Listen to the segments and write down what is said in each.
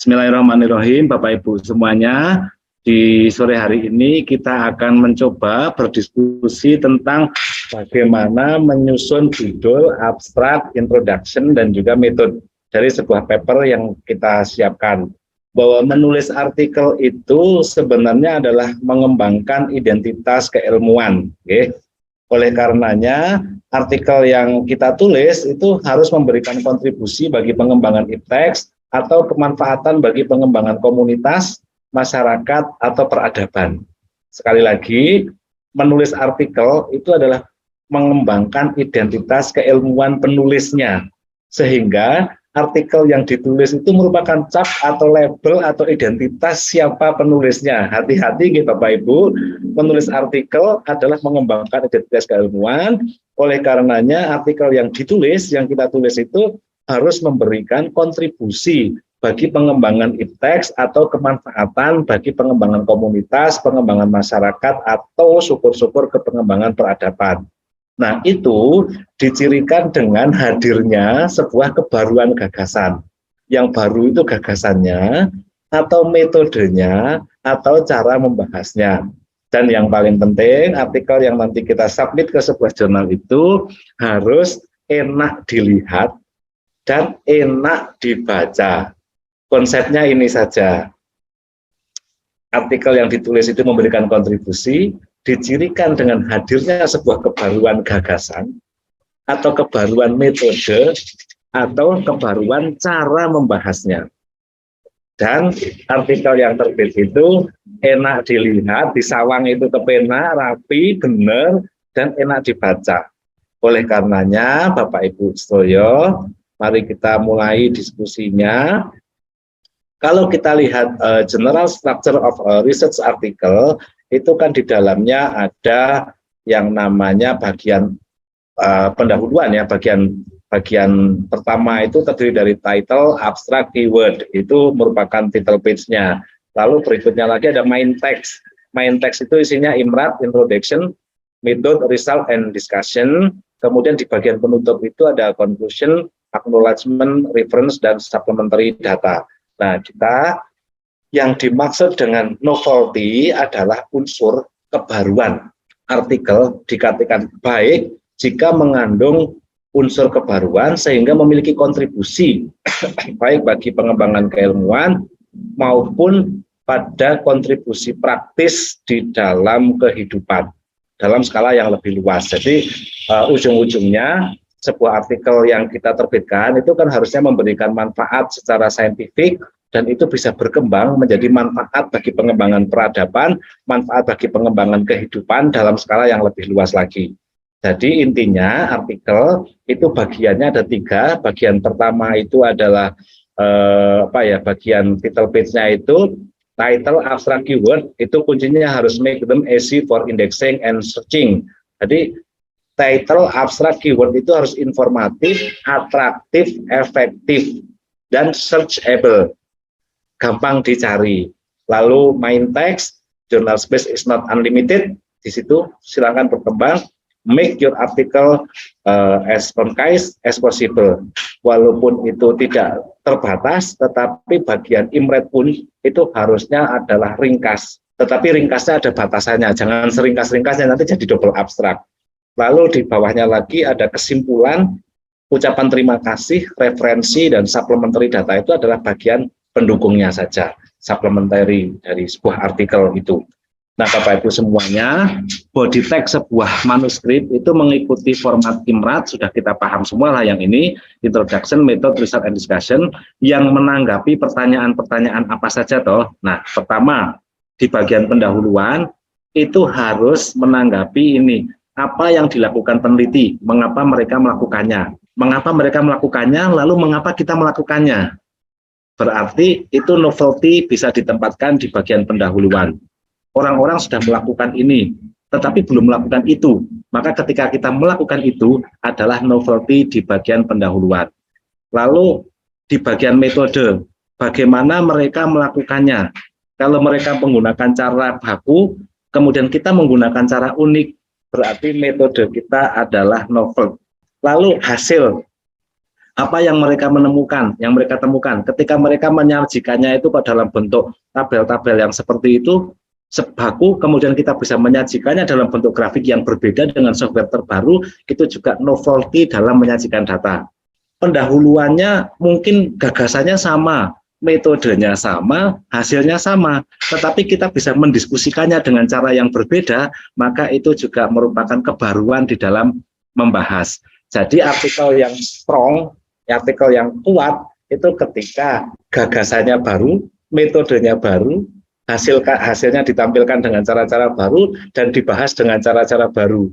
Bismillahirrahmanirrahim, Bapak Ibu semuanya. Di sore hari ini kita akan mencoba berdiskusi tentang bagaimana menyusun judul, abstrak, introduction, dan juga metode dari sebuah paper yang kita siapkan. Bahwa menulis artikel itu sebenarnya adalah mengembangkan identitas keilmuan. Oleh karenanya, artikel yang kita tulis itu harus memberikan kontribusi bagi pengembangan ipteks atau kemanfaatan bagi pengembangan komunitas, masyarakat, atau peradaban. Sekali lagi, menulis artikel itu adalah mengembangkan identitas keilmuan penulisnya, sehingga artikel yang ditulis itu merupakan cap atau label atau identitas siapa penulisnya. Hati-hati Bapak Ibu, menulis artikel adalah mengembangkan identitas keilmuan. Oleh karenanya artikel yang ditulis, yang kita tulis itu harus memberikan kontribusi bagi pengembangan ipteks atau kemanfaatan bagi pengembangan komunitas, pengembangan masyarakat, atau syukur-syukur ke pengembangan peradaban. Nah, itu dicirikan dengan hadirnya sebuah kebaruan gagasan. Yang baru itu gagasannya, atau metodenya, atau cara membahasnya. Dan yang paling penting, artikel yang nanti kita submit ke sebuah jurnal itu harus enak dilihat dan enak dibaca. Konsepnya ini saja. Artikel yang ditulis itu memberikan kontribusi, dicirikan dengan hadirnya sebuah kebaruan gagasan, atau kebaruan metode, atau kebaruan cara membahasnya. Dan artikel yang terbit itu enak dilihat, disawang itu ke pena, rapi, benar, dan enak dibaca. Oleh karenanya, Bapak Ibu Stoyo, mari kita mulai diskusinya. Kalau kita lihat general structure of a research article, itu kan di dalamnya ada yang namanya bagian pendahuluan ya, bagian pertama itu terdiri dari title, abstract, keyword, itu merupakan title page-nya. Lalu berikutnya lagi ada main text. Main text itu isinya imrat, introduction, method, result, and discussion. Kemudian di bagian penutup itu ada conclusion, acknowledgement, reference, dan supplementary data. Nah, yang dimaksud dengan novelty adalah unsur kebaruan. Artikel dikatakan baik jika mengandung unsur kebaruan sehingga memiliki kontribusi baik bagi pengembangan keilmuan maupun pada kontribusi praktis di dalam kehidupan dalam skala yang lebih luas. Jadi ujung-ujungnya sebuah artikel yang kita terbitkan itu kan harusnya memberikan manfaat secara saintifik dan itu bisa berkembang menjadi manfaat bagi pengembangan peradaban, manfaat bagi pengembangan kehidupan dalam skala yang lebih luas lagi. Jadi intinya artikel itu bagiannya ada 3. Bagian pertama itu adalah bagian title page-nya itu title, abstract, keyword, itu kuncinya harus make them easy for indexing and searching. Jadi title, abstrak, keyword itu harus informatif, atraktif, efektif, dan searchable, gampang dicari. Lalu main text, journal space is not unlimited, di situ silakan berkembang, make your article as concise as possible. Walaupun itu tidak terbatas, tetapi bagian imret pun itu harusnya adalah ringkas. Tetapi ringkasnya ada batasannya, jangan seringkas-ringkasnya nanti jadi double abstrak. Lalu di bawahnya lagi ada kesimpulan, ucapan terima kasih, referensi, dan supplementary data itu adalah bagian pendukungnya saja, supplementary dari sebuah artikel itu. Nah, Bapak Ibu semuanya, body text sebuah manuskrip itu mengikuti format imrat, sudah kita paham semua lah yang ini, introduction, method, result, and discussion, yang menanggapi pertanyaan-pertanyaan apa saja toh. Nah, pertama, di bagian pendahuluan, itu harus menanggapi ini, apa yang dilakukan peneliti, mengapa mereka melakukannya, lalu mengapa kita melakukannya. Berarti itu novelty bisa ditempatkan di bagian pendahuluan. Orang-orang sudah melakukan ini, tetapi belum melakukan itu. Maka ketika kita melakukan itu adalah novelty di bagian pendahuluan. Lalu di bagian metode, bagaimana mereka melakukannya. Kalau mereka menggunakan cara baku, kemudian kita menggunakan cara unik, berarti metode kita adalah novel. Lalu hasil, Apa yang mereka menemukan, yang mereka temukan ketika mereka menyajikannya itu dalam bentuk tabel-tabel yang seperti itu sebaku, kemudian kita bisa menyajikannya dalam bentuk grafik yang berbeda dengan software terbaru, itu juga novelty dalam menyajikan data. Pendahuluannya mungkin gagasannya sama, metodenya sama, hasilnya sama, tetapi kita bisa mendiskusikannya dengan cara yang berbeda, maka itu juga merupakan kebaruan di dalam membahas. Jadi artikel yang strong, artikel yang kuat itu ketika gagasannya baru, metodenya baru, hasilnya ditampilkan dengan cara-cara baru dan dibahas dengan cara-cara baru.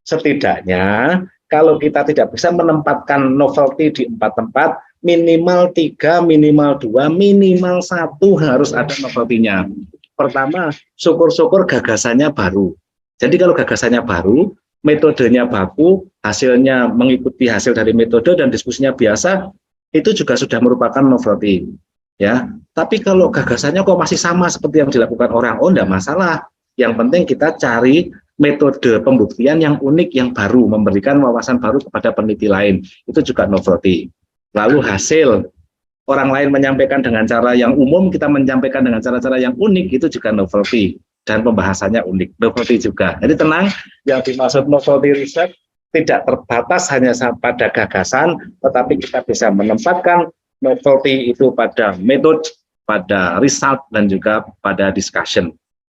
Setidaknya kalau kita tidak bisa menempatkan novelty di 4 tempat, minimal 3, minimal 2, minimal 1 harus ada novelty-nya. Pertama, syukur-syukur gagasannya baru. Jadi kalau gagasannya baru, metodenya baku, hasilnya mengikuti hasil dari metode dan diskusinya biasa, itu juga sudah merupakan novelty. Ya, tapi kalau gagasannya kok masih sama seperti yang dilakukan orang, oh enggak masalah. Yang penting kita cari metode pembuktian yang unik, yang baru, memberikan wawasan baru kepada peneliti lain. Itu juga novelty. Lalu hasil orang lain menyampaikan dengan cara yang umum, kita menyampaikan dengan cara-cara yang unik, itu juga novelty. Dan pembahasannya unik, novelty juga. Jadi tenang, yang dimaksud novelty research tidak terbatas hanya pada gagasan, tetapi kita bisa menempatkan novelty itu pada metode, pada result, dan juga pada discussion.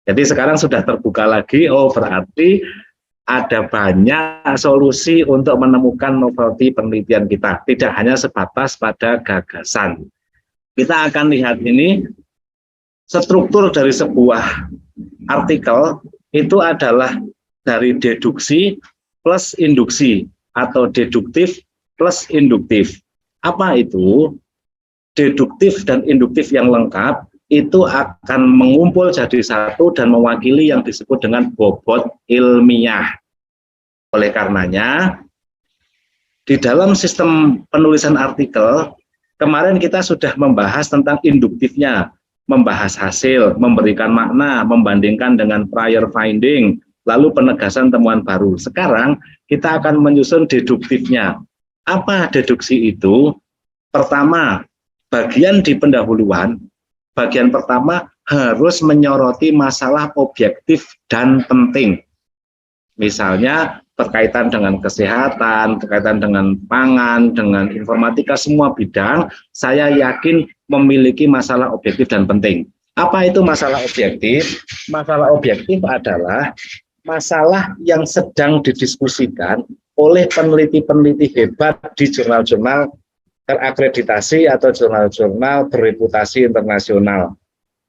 Jadi sekarang sudah terbuka lagi, oh berarti ada banyak solusi untuk menemukan novelty penelitian kita, tidak hanya sebatas pada gagasan. Kita akan lihat ini, struktur dari sebuah artikel itu adalah dari deduksi plus induksi atau deduktif plus induktif. Apa itu? Deduktif dan induktif yang lengkap itu akan mengumpul jadi satu dan mewakili yang disebut dengan bobot ilmiah. Oleh karenanya, di dalam sistem penulisan artikel, kemarin kita sudah membahas tentang induktifnya, membahas hasil, memberikan makna, membandingkan dengan prior finding, lalu penegasan temuan baru. Sekarang kita akan menyusun deduktifnya. Apa deduksi itu? Pertama, bagian di pendahuluan, bagian pertama harus menyoroti masalah objektif dan penting. Misalnya berkaitan dengan kesehatan, berkaitan dengan pangan, dengan informatika, semua bidang, saya yakin memiliki masalah objektif dan penting. Apa itu masalah objektif? Masalah objektif adalah masalah yang sedang didiskusikan oleh peneliti-peneliti hebat di jurnal-jurnal terakreditasi atau jurnal-jurnal bereputasi internasional.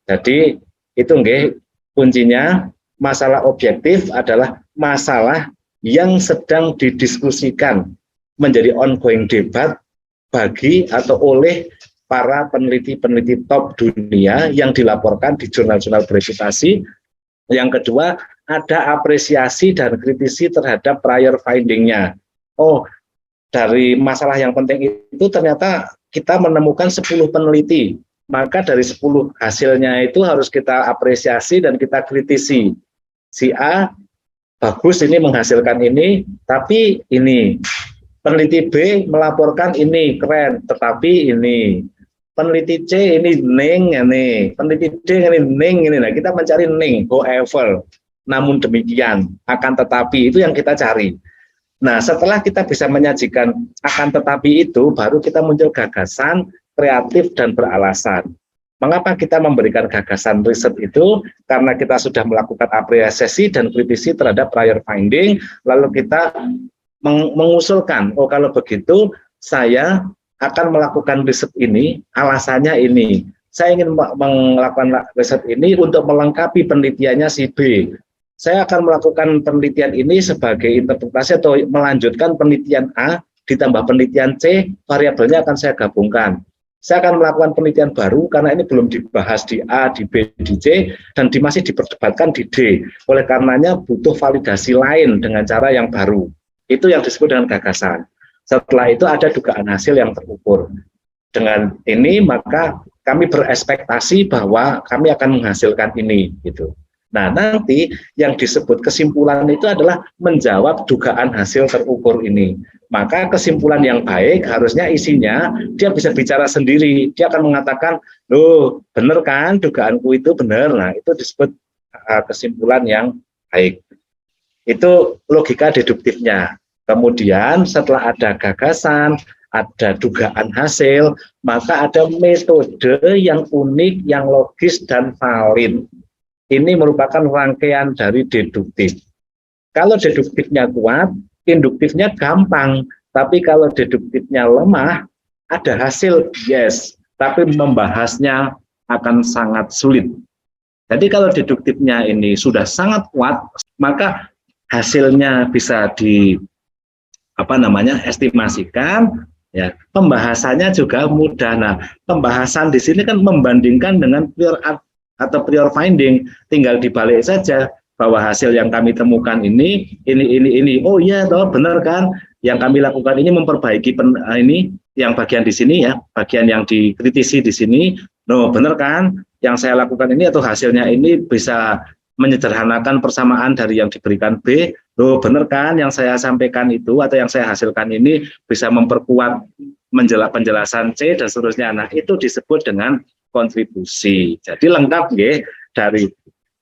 Jadi itu nggih, kuncinya masalah objektif adalah masalah yang sedang didiskusikan menjadi ongoing debat bagi atau oleh para peneliti-peneliti top dunia yang dilaporkan di jurnal-jurnal bereputasi. Yang kedua, ada apresiasi dan kritisi terhadap prior finding-nya. Oh, dari masalah yang penting itu ternyata kita menemukan 10 peneliti, maka dari 10 hasilnya itu harus kita apresiasi dan kita kritisi. Si A bagus ini menghasilkan ini, tapi ini. Peneliti B melaporkan ini keren, tetapi ini. Peneliti C ini ning ini, peneliti D ini ning ini. Nah, kita mencari ning, however, namun demikian, akan tetapi, itu yang kita cari. Nah, setelah kita bisa menyajikan akan tetapi itu, baru kita muncul gagasan, kreatif, dan beralasan. Mengapa kita memberikan gagasan riset itu? Karena kita sudah melakukan apresiasi dan kritisi terhadap prior finding, lalu kita mengusulkan, oh kalau begitu, saya akan melakukan riset ini, alasannya ini. Saya ingin melakukan riset ini untuk melengkapi penelitiannya si B. Saya akan melakukan penelitian ini sebagai interpretasi atau melanjutkan penelitian A ditambah penelitian C, variabelnya akan saya gabungkan. Saya akan melakukan penelitian baru karena ini belum dibahas di A, di B, di C, dan masih diperdebatkan di D. Oleh karenanya butuh validasi lain dengan cara yang baru. Itu yang disebut dengan gagasan. Setelah itu ada dugaan hasil yang terukur. Dengan ini maka kami berekspektasi bahwa kami akan menghasilkan ini, gitu. Nah, nanti yang disebut kesimpulan itu adalah menjawab dugaan hasil terukur ini. Maka kesimpulan yang baik harusnya isinya dia bisa bicara sendiri. Dia akan mengatakan, loh benar kan dugaanku itu benar. Nah, itu disebut kesimpulan yang baik. Itu logika deduktifnya. Kemudian setelah ada gagasan, ada dugaan hasil, maka ada metode yang unik, yang logis dan valid. Ini merupakan rangkaian dari deduktif. Kalau deduktifnya kuat, induktifnya gampang. Tapi kalau deduktifnya lemah, ada hasil, yes. Tapi membahasnya akan sangat sulit. Jadi kalau deduktifnya ini sudah sangat kuat, maka hasilnya bisa estimasikan, ya. Pembahasannya juga mudah. Nah, pembahasan di sini kan membandingkan dengan pure prior finding, tinggal dibalik saja bahwa hasil yang kami temukan ini. Oh iya toh benar kan, yang kami lakukan ini memperbaiki ini yang bagian di sini ya, bagian yang dikritisi di sini. No, benar kan, yang saya lakukan ini atau hasilnya ini bisa menyederhanakan persamaan dari yang diberikan B. Loh, benar kan, yang saya sampaikan itu atau yang saya hasilkan ini bisa memperkuat penjelasan C dan seterusnya. Nah, itu disebut dengan kontribusi. Jadi lengkap ya, dari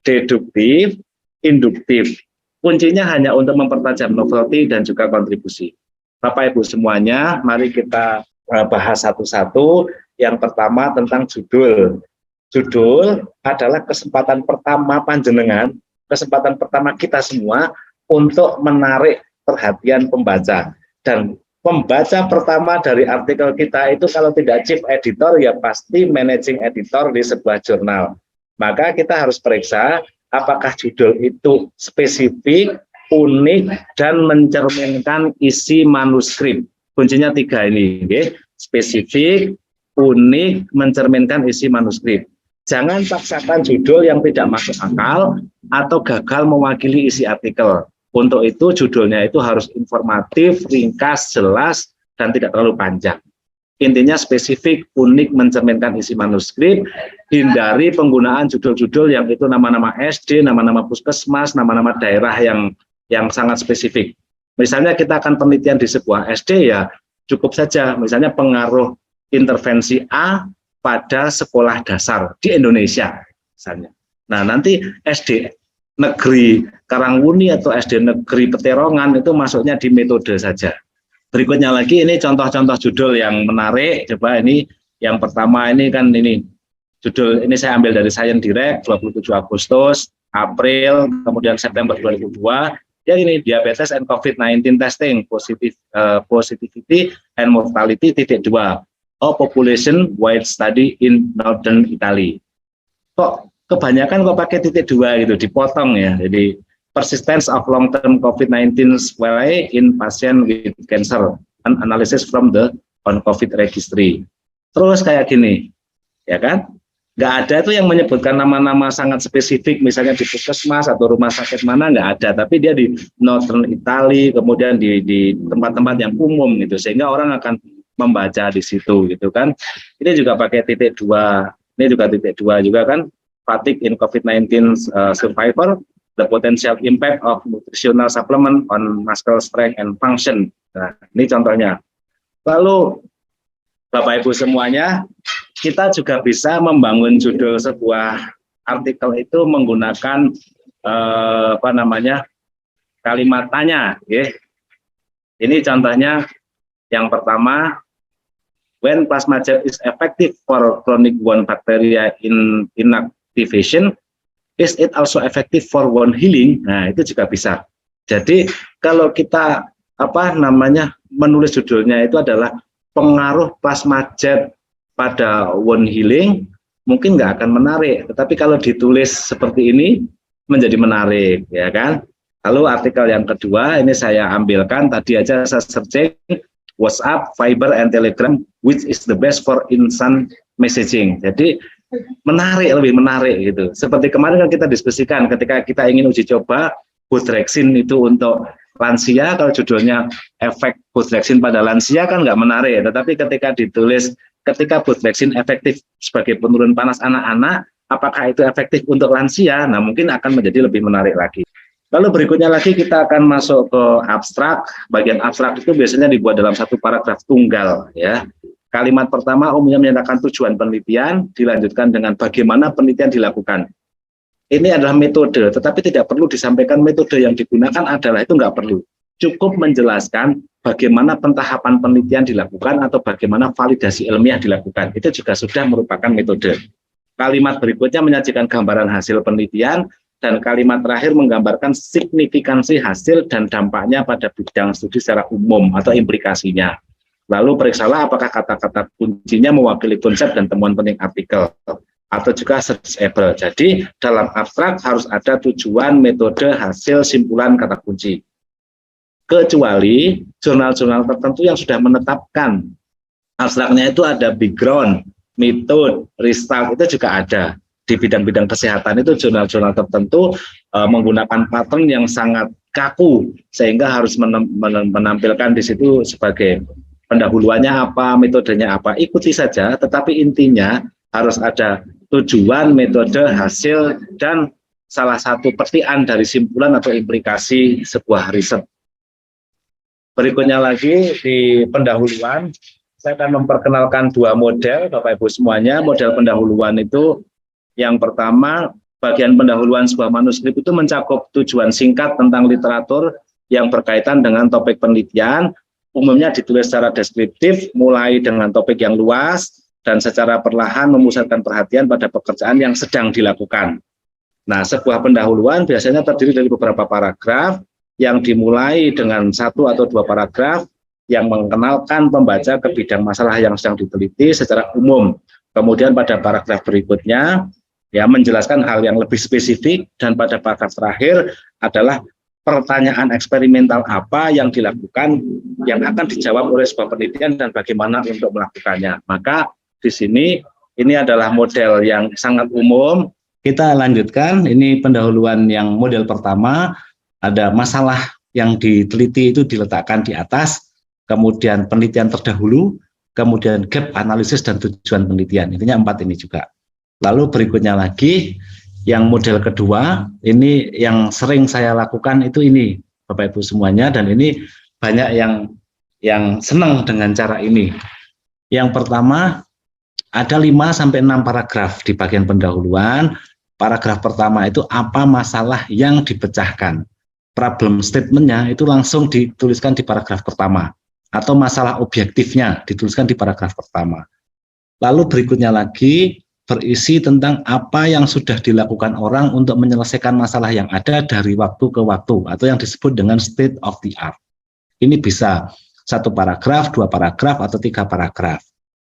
deduktif, induktif. Kuncinya hanya untuk mempertajam novelty dan juga kontribusi. Bapak Ibu semuanya, mari kita bahas satu-satu. Yang pertama tentang judul. Judul adalah kesempatan pertama panjenengan, kesempatan pertama kita semua untuk menarik perhatian pembaca. Dan pembaca pertama dari artikel kita itu kalau tidak chief editor ya pasti managing editor di sebuah jurnal. Maka kita harus periksa apakah judul itu spesifik, unik, dan mencerminkan isi manuskrip. Kuncinya 3 ini, okay? Spesifik, unik, mencerminkan isi manuskrip. Jangan paksakan judul yang tidak masuk akal atau gagal mewakili isi artikel. Untuk itu judulnya itu harus informatif, ringkas, jelas, dan tidak terlalu panjang. Intinya spesifik, unik, mencerminkan isi manuskrip. Hindari penggunaan judul-judul yang itu nama-nama SD, nama-nama puskesmas, nama-nama daerah yang sangat spesifik. Misalnya kita akan penelitian di sebuah SD ya cukup saja. Misalnya pengaruh intervensi A pada sekolah dasar di Indonesia misalnya. Nah, nanti SD negeri Karangwuni atau SD negeri Peterongan itu masuknya di metode saja. Berikutnya lagi ini contoh-contoh judul yang menarik. Coba ini yang pertama ini kan ini judul ini saya ambil dari Science Direct 27 Agustus, April, kemudian September 2002. Ya ini diabetes and COVID-19 testing positivity and mortality (2) a population wide study in Northern Italy. Kok kebanyakan kok pakai (2) gitu, dipotong ya. Jadi persistence of long-term COVID-19 sequelae in patient with cancer, an analysis from the on COVID registry. Terus kayak gini, ya kan? Nggak ada tuh yang menyebutkan nama-nama sangat spesifik, misalnya di puskesmas atau rumah sakit mana, nggak ada. Tapi dia di Northern Italy, kemudian di tempat-tempat yang umum gitu, sehingga orang akan membaca di situ gitu kan. Ini juga pakai (2), ini juga (2) juga kan. Fatigue in COVID-19 survivor, the potential impact of nutritional supplement on muscle strength and function. Nah, ini contohnya. Lalu Bapak Ibu semuanya, kita juga bisa membangun judul sebuah artikel itu menggunakan kalimat tanya. Ya. Ini contohnya yang pertama, when plasma jet is effective for chronic wound bacteria inactivation, is it also effective for wound healing? Nah, itu juga bisa. Jadi kalau kita menulis judulnya itu adalah pengaruh plasma jet pada wound healing, mungkin nggak akan menarik. Tetapi kalau ditulis seperti ini menjadi menarik, ya kan? Lalu artikel yang kedua ini saya ambilkan tadi aja saya searching WhatsApp, Viber, and Telegram, which is the best for instant messaging. Jadi menarik, lebih menarik gitu. Seperti kemarin kan kita diskusikan ketika kita ingin uji coba Budrexin itu untuk lansia, kalau judulnya efek Budrexin pada lansia kan nggak menarik. Tetapi ketika ditulis ketika Budrexin efektif sebagai penurun panas anak-anak, apakah itu efektif untuk lansia? Nah, mungkin akan menjadi lebih menarik lagi. Lalu berikutnya lagi kita akan masuk ke abstrak. Bagian abstrak itu biasanya dibuat dalam satu paragraf tunggal, ya. Kalimat pertama umumnya menyatakan tujuan penelitian, dilanjutkan dengan bagaimana penelitian dilakukan. Ini adalah metode, tetapi tidak perlu disampaikan metode yang digunakan adalah, itu nggak perlu. Cukup menjelaskan bagaimana pentahapan penelitian dilakukan atau bagaimana validasi ilmiah dilakukan. Itu juga sudah merupakan metode. Kalimat berikutnya menyajikan gambaran hasil penelitian, dan kalimat terakhir menggambarkan signifikansi hasil dan dampaknya pada bidang studi secara umum atau implikasinya. Lalu periksalah apakah kata-kata kuncinya mewakili konsep dan temuan penting artikel atau juga searchable. Jadi dalam abstrak harus ada tujuan, metode, hasil, simpulan, kata kunci. Kecuali jurnal-jurnal tertentu yang sudah menetapkan abstraknya itu ada background, metode, result, itu juga ada. Di bidang-bidang kesehatan itu jurnal-jurnal tertentu menggunakan pattern yang sangat kaku sehingga harus menampilkan di situ sebagai pendahuluannya apa, metodenya apa, ikuti saja, tetapi intinya harus ada tujuan, metode, hasil, dan salah satu petian dari simpulan atau implikasi sebuah riset. Berikutnya lagi di pendahuluan, saya akan memperkenalkan dua model, Bapak Ibu semuanya. Model pendahuluan itu yang pertama, bagian pendahuluan sebuah manuskrip itu mencakup tujuan singkat tentang literatur yang berkaitan dengan topik penelitian, umumnya ditulis secara deskriptif, mulai dengan topik yang luas, dan secara perlahan memusatkan perhatian pada pekerjaan yang sedang dilakukan. Nah, sebuah pendahuluan biasanya terdiri dari beberapa paragraf, yang dimulai dengan satu atau dua paragraf, yang mengenalkan pembaca ke bidang masalah yang sedang diteliti secara umum. Kemudian pada paragraf berikutnya, ya menjelaskan hal yang lebih spesifik, dan pada paragraf terakhir adalah pertanyaan eksperimental apa yang dilakukan yang akan dijawab oleh sebuah penelitian dan bagaimana untuk melakukannya. Maka di sini ini adalah model yang sangat umum. Kita lanjutkan, ini pendahuluan yang model pertama, ada masalah yang diteliti itu diletakkan di atas, kemudian penelitian terdahulu, kemudian gap analisis dan tujuan penelitian. Intinya 4 ini juga. Lalu berikutnya lagi, yang model kedua, ini yang sering saya lakukan itu ini, Bapak Ibu semuanya, dan ini banyak yang senang dengan cara ini. Yang pertama, ada 5-6 paragraf di bagian pendahuluan. Paragraf pertama itu apa masalah yang dipecahkan. Problem statement-nya itu langsung dituliskan di paragraf pertama. Atau masalah objektifnya dituliskan di paragraf pertama. Lalu berikutnya lagi, berisi tentang apa yang sudah dilakukan orang untuk menyelesaikan masalah yang ada dari waktu ke waktu, atau yang disebut dengan state of the art. Ini bisa 1 paragraf, 2 paragraf, atau 3 paragraf.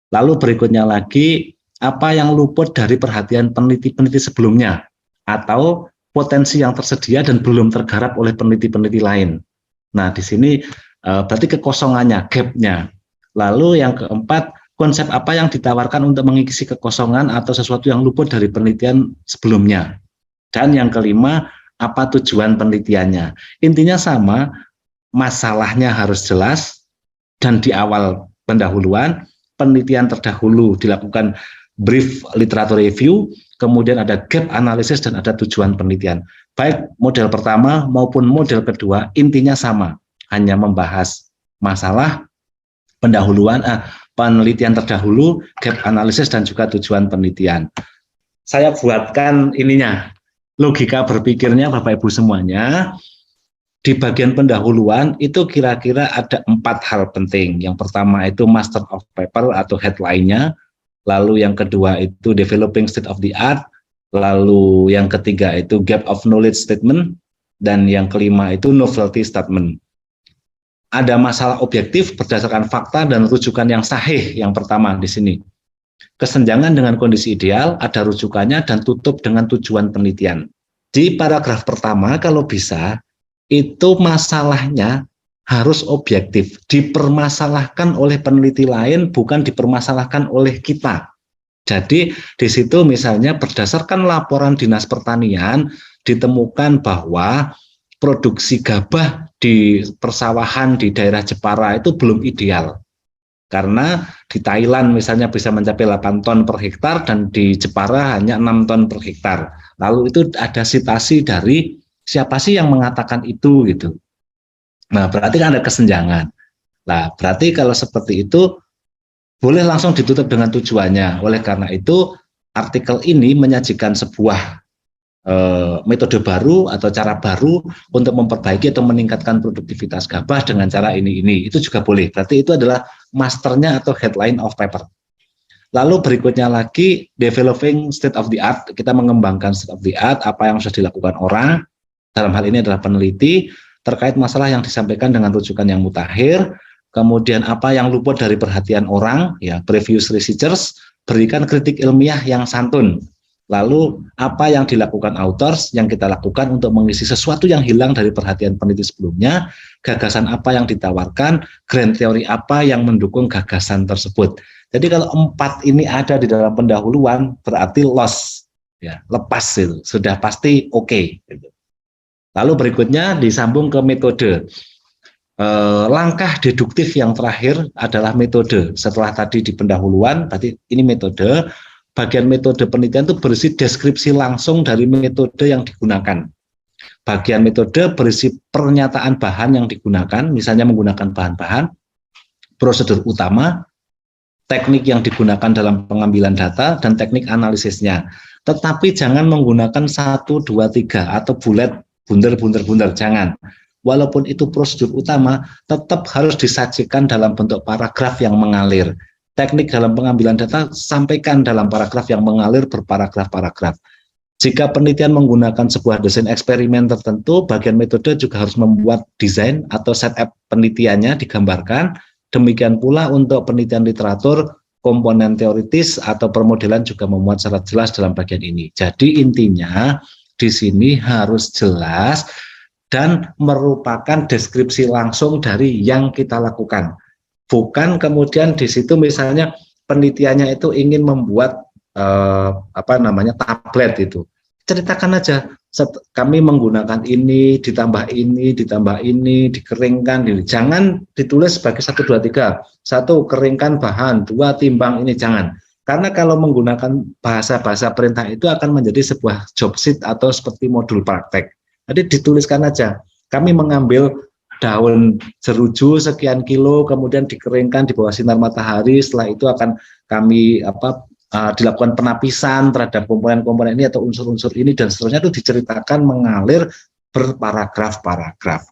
Lalu berikutnya lagi, apa yang luput dari perhatian peneliti-peneliti sebelumnya, atau potensi yang tersedia dan belum tergarap oleh peneliti-peneliti lain. Nah, di sini berarti kekosongannya, gap-nya. Lalu yang keempat, konsep apa yang ditawarkan untuk mengisi kekosongan atau sesuatu yang luput dari penelitian sebelumnya. Dan yang kelima, apa tujuan penelitiannya. Intinya sama, masalahnya harus jelas, dan di awal pendahuluan, penelitian terdahulu dilakukan brief literature review, kemudian ada gap analysis dan ada tujuan penelitian. Baik model pertama maupun model kedua, intinya sama, hanya membahas masalah, pendahuluan, penelitian terdahulu, gap analisis, dan juga tujuan penelitian. Saya buatkan ininya, logika berpikirnya Bapak Ibu semuanya. Di bagian pendahuluan itu kira-kira ada 4 hal penting. Yang pertama itu master of paper atau headline-nya. Lalu yang kedua itu developing state of the art. Lalu yang ketiga itu gap of knowledge statement. Dan yang kelima itu novelty statement. Ada masalah objektif berdasarkan fakta dan rujukan yang sahih yang pertama di sini. Kesenjangan dengan kondisi ideal, ada rujukannya, dan tutup dengan tujuan penelitian. Di paragraf pertama kalau bisa, itu masalahnya harus objektif, dipermasalahkan oleh peneliti lain, bukan dipermasalahkan oleh kita. Jadi di situ misalnya berdasarkan laporan Dinas Pertanian ditemukan bahwa produksi gabah di persawahan di daerah Jepara itu belum ideal. Karena di Thailand misalnya bisa mencapai 8 ton per hektar dan di Jepara hanya 6 ton per hektar. Lalu itu ada sitasi dari siapa sih yang mengatakan itu gitu. Nah, berarti kan ada kesenjangan. Nah, berarti kalau seperti itu boleh langsung ditutup dengan tujuannya. Oleh karena itu, artikel ini menyajikan sebuah metode baru atau cara baru untuk memperbaiki atau meningkatkan produktivitas gabah dengan cara ini. Itu juga boleh. Berarti itu adalah masternya atau headline of paper. Lalu berikutnya lagi, developing state of the art. Kita mengembangkan state of the art, apa yang sudah dilakukan orang, dalam hal ini adalah peneliti, terkait masalah yang disampaikan dengan rujukan yang mutakhir, kemudian apa yang luput dari perhatian orang, ya previous researchers, berikan kritik ilmiah yang santun. Lalu apa yang dilakukan authors, yang kita lakukan untuk mengisi sesuatu yang hilang dari perhatian peneliti sebelumnya, gagasan apa yang ditawarkan, grand teori apa yang mendukung gagasan tersebut. Jadi kalau 4 ini ada di dalam pendahuluan, berarti loss, ya lepas itu, sudah pasti oke. Gitu. Lalu berikutnya disambung ke metode. Langkah deduktif yang terakhir adalah metode. Setelah tadi di pendahuluan, berarti ini metode. Bagian metode penelitian itu berisi deskripsi langsung dari metode yang digunakan. Bagian metode berisi pernyataan bahan yang digunakan, misalnya menggunakan bahan-bahan, prosedur utama, teknik yang digunakan dalam pengambilan data, dan teknik analisisnya. Tetapi jangan menggunakan 1, 2, 3 atau bulat, bunder, jangan. Walaupun itu prosedur utama, tetap harus disajikan dalam bentuk paragraf yang mengalir. Teknik dalam pengambilan data sampaikan dalam paragraf yang mengalir berparagraf-paragraf. Jika penelitian menggunakan sebuah desain eksperimen tertentu, bagian metode juga harus membuat desain atau setup penelitiannya digambarkan. Demikian pula untuk penelitian literatur, komponen teoritis atau permodelan juga memuat syarat jelas dalam bagian ini. Jadi intinya di sini harus jelas dan merupakan deskripsi langsung dari yang kita lakukan. Bukan kemudian di situ misalnya penelitiannya itu ingin membuat tablet itu. Ceritakan aja, kami menggunakan ini, ditambah ini, dikeringkan. Jangan ditulis sebagai 1, 2, 3. 1, keringkan bahan, 2, timbang ini, jangan. Karena kalau menggunakan bahasa-bahasa perintah itu akan menjadi sebuah job sheet atau seperti modul praktek. Jadi dituliskan aja, kami mengambil daun jeruju sekian kilo, kemudian dikeringkan di bawah sinar matahari. Setelah itu akan kami dilakukan penapisan terhadap komponen-komponen ini atau unsur-unsur ini dan seterusnya, itu diceritakan mengalir berparagraf-paragraf.